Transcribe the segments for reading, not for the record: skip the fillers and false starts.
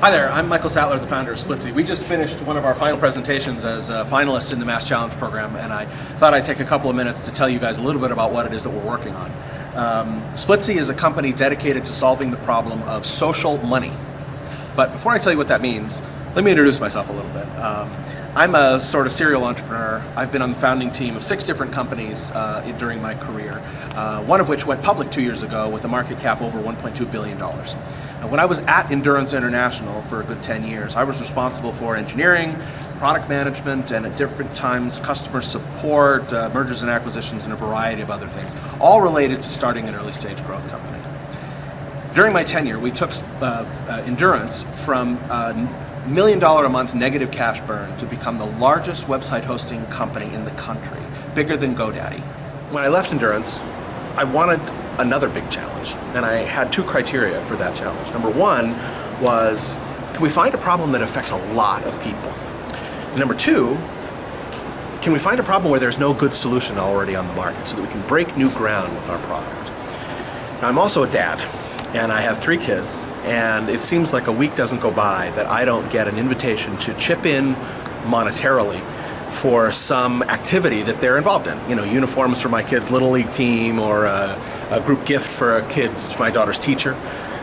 Hi there, I'm Michael Sattler, the founder of Splitsy. We just finished one of our final presentations as finalists in the MassChallenge program, and I thought I'd take a couple of minutes to tell you guys a little bit about what it is that we're working on. Splitsy is a company dedicated to solving the problem of social money. But before I tell you what that means, let me introduce myself a little bit. I'm a sort of serial entrepreneur. I've been on the founding team of 6 different companies during my career, one of which went public 2 years ago with a market cap over $1.2 billion. When I was at Endurance International for a good 10 years, I was responsible for engineering, product management, and at different times customer support, mergers and acquisitions, and a variety of other things, all related to starting an early stage growth company. During my tenure, we took Endurance from $1 million a month negative cash burn to become the largest website hosting company in the country, bigger than GoDaddy. When I left Endurance, I wanted another big challenge, and I had 2 criteria for that challenge. Number 1 was, can we find a problem that affects a lot of people? And number 2, can we find a problem where there's no good solution already on the market so that we can break new ground with our product? Now, I'm also a dad, and I have 3 kids, and it seems like a week doesn't go by that I don't get an invitation to chip in monetarily for some activity that they're involved in. You know, uniforms for my kids' Little League team, or a group gift for my daughter's teacher.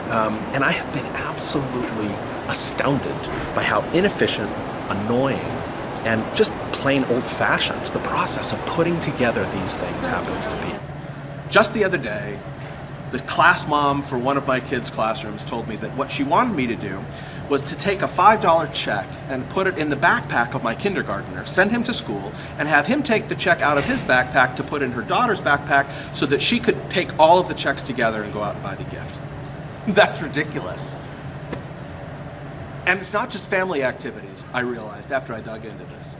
And I have been absolutely astounded by how inefficient, annoying, and just plain old-fashioned the process of putting together these things happens to be. Just the other day, the class mom for one of my kids' classrooms told me that what she wanted me to do was to take a $5 check and put it in the backpack of my kindergartner, send him to school, and have him take the check out of his backpack to put in her daughter's backpack so that she could take all of the checks together and go out and buy the gift. That's ridiculous. And it's not just family activities, I realized after I dug into this.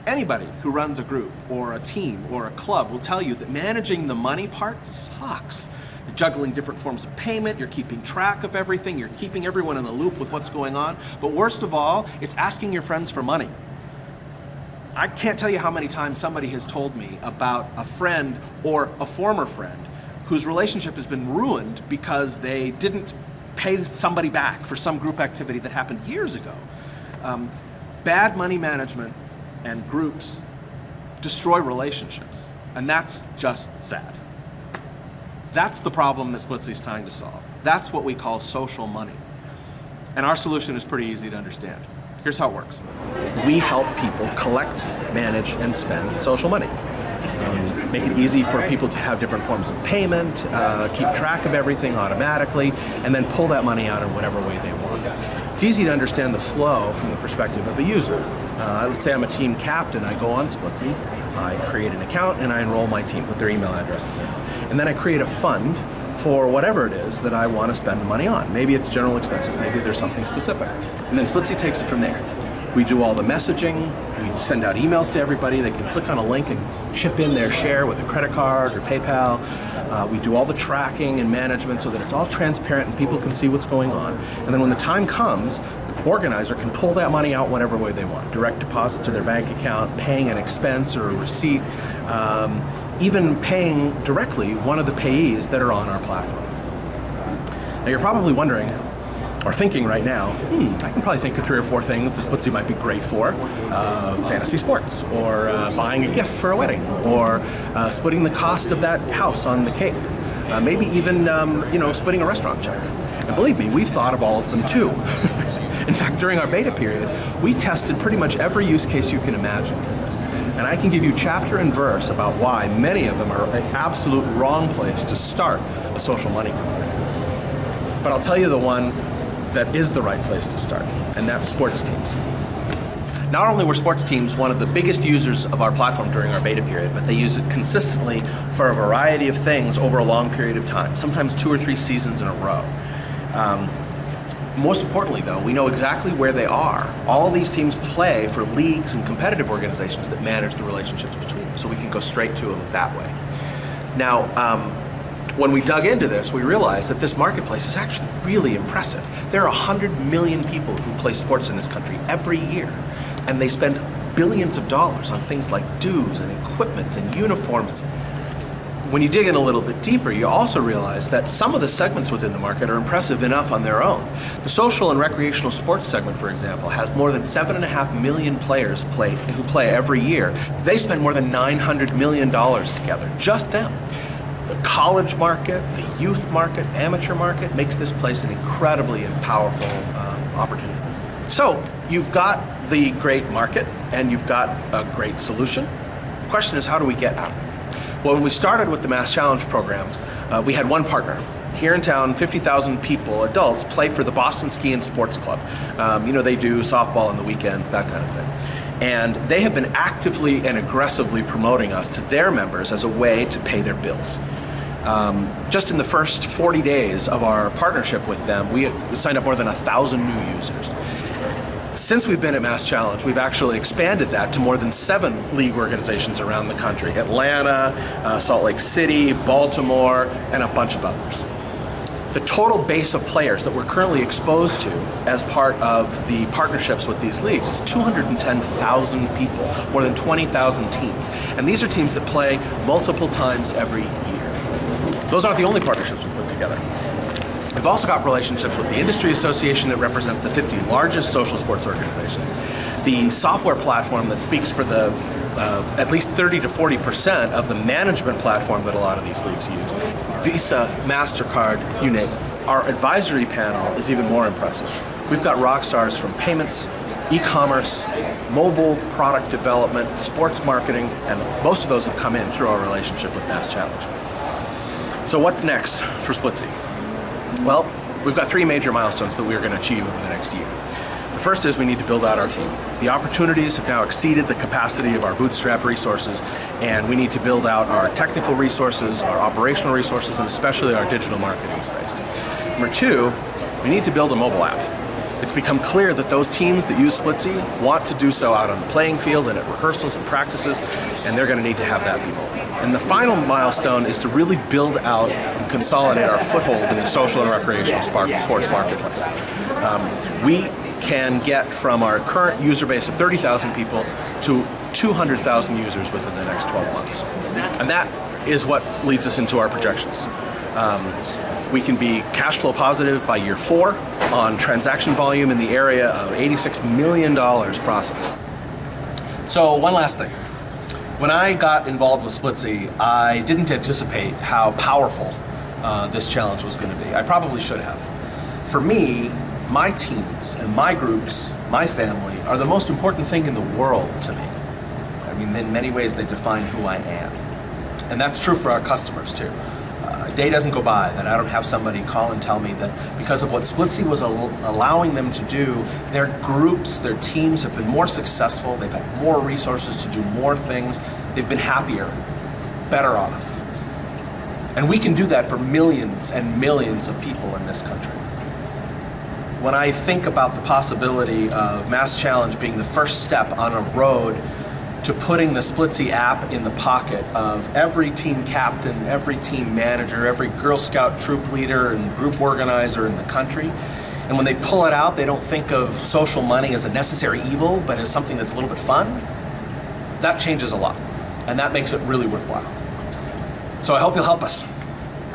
Anybody who runs a group or a team or a club will tell you that managing the money part sucks. You're juggling different forms of payment, you're keeping track of everything, you're keeping everyone in the loop with what's going on, but worst of all, it's asking your friends for money. I can't tell you how many times somebody has told me about a friend or a former friend whose relationship has been ruined because they didn't pay somebody back for some group activity that happened years ago. Bad money management and groups destroy relationships, and that's just sad. That's the problem that Splitsy's trying to solve. That's what we call social money. And our solution is pretty easy to understand. Here's how it works. We help people collect, manage, and spend social money. Make it easy for people to have different forms of payment, keep track of everything automatically, and then pull that money out in whatever way they want. It's easy to understand the flow from the perspective of a user. Let's say I'm a team captain, I go on Splitsy, I create an account and I enroll my team, put their email addresses in. And then I create a fund for whatever it is that I want to spend the money on. Maybe it's general expenses, maybe there's something specific. And then Splitsy takes it from there. We do all the messaging, we send out emails to everybody, they can click on a link and chip in their share with a credit card or PayPal. We do all the tracking and management so that it's all transparent and people can see what's going on. And then when the time comes, the organizer can pull that money out whatever way they want. Direct deposit to their bank account, paying an expense or a receipt, even paying directly one of the payees that are on our platform. Now you're probably wondering, or thinking right now, I can probably think of 3 or 4 things that Splitsy might be great for. Fantasy sports, or buying a gift for a wedding, or splitting the cost of that house on the Cape. Maybe even splitting a restaurant check. And believe me, we've thought of all of them too. In fact, during our beta period, we tested pretty much every use case you can imagine for this. And I can give you chapter and verse about why many of them are an absolute wrong place to start a social money company. But I'll tell you the one that is the right place to start, and that's sports teams. Not only were sports teams one of the biggest users of our platform during our beta period, but they use it consistently for a variety of things over a long period of time, sometimes 2 or 3 seasons in a row. Most importantly though, we know exactly where they are. All these teams play for leagues and competitive organizations that manage the relationships between them, so we can go straight to them that way. Now, when we dug into this, we realized that this marketplace is actually really impressive. There are 100 million people who play sports in this country every year, and they spend billions of dollars on things like dues and equipment and uniforms. When you dig in a little bit deeper, you also realize that some of the segments within the market are impressive enough on their own. The social and recreational sports segment, for example, has more than 7.5 million players who play every year. They spend more than $900 million together, just them. The college market, the youth market, amateur market makes this place an incredibly and powerful opportunity. So you've got the great market and you've got a great solution. The question is, how do we get out? Well, when we started with the MassChallenge program, we had one partner. Here in town, 50,000 people, adults, play for the Boston Ski and Sports Club. They do softball on the weekends, that kind of thing. And they have been actively and aggressively promoting us to their members as a way to pay their bills. Just in the first 40 days of our partnership with them, we signed up more than 1,000 new users. Since we've been at MassChallenge, we've actually expanded that to more than 7 league organizations around the country: Atlanta, Salt Lake City, Baltimore, and a bunch of others. The total base of players that we're currently exposed to as part of the partnerships with these leagues is 210,000 people, more than 20,000 teams. And these are teams that play multiple times every year. Those aren't the only partnerships we've put together. We've also got relationships with the industry association that represents the 50 largest social sports organizations, the software platform that speaks for the at least 30 to 40% of the management platform that a lot of these leagues use, Visa, MasterCard, you name it. Our advisory panel is even more impressive. We've got rock stars from payments, e-commerce, mobile product development, sports marketing, and most of those have come in through our relationship with MassChallenge. So what's next for Splitsy? Well, we've got 3 major milestones that we're going to achieve over the next year. The first is we need to build out our team. The opportunities have now exceeded the capacity of our bootstrap resources, and we need to build out our technical resources, our operational resources, and especially our digital marketing space. Number 2, we need to build a mobile app. It's become clear that those teams that use Splitsy want to do so out on the playing field and at rehearsals and practices, and they're going to need to have that people. And the final milestone is to really build out and consolidate our foothold in the social and recreational sports marketplace. We can get from our current user base of 30,000 people to 200,000 users within the next 12 months. And that is what leads us into our projections. We can be cash flow positive by year 4 on transaction volume in the area of $86 million processed. So one last thing. When I got involved with Splitsy, I didn't anticipate how powerful this challenge was going to be. I probably should have. For me, my teams and my groups, my family, are the most important thing in the world to me. I mean, in many ways, they define who I am. And that's true for our customers, too. A day doesn't go by that I don't have somebody call and tell me that because of what Splitsy was allowing them to do, their groups, their teams have been more successful, they've had more resources to do more things, they've been happier, better off. And we can do that for millions and millions of people in this country. When I think about the possibility of MassChallenge being the first step on a road to putting the Splitsy app in the pocket of every team captain, every team manager, every Girl Scout troop leader and group organizer in the country, and when they pull it out, they don't think of social money as a necessary evil, but as something that's a little bit fun, that changes a lot, and that makes it really worthwhile. So I hope you'll help us.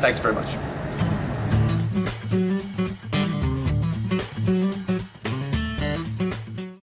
Thanks very much.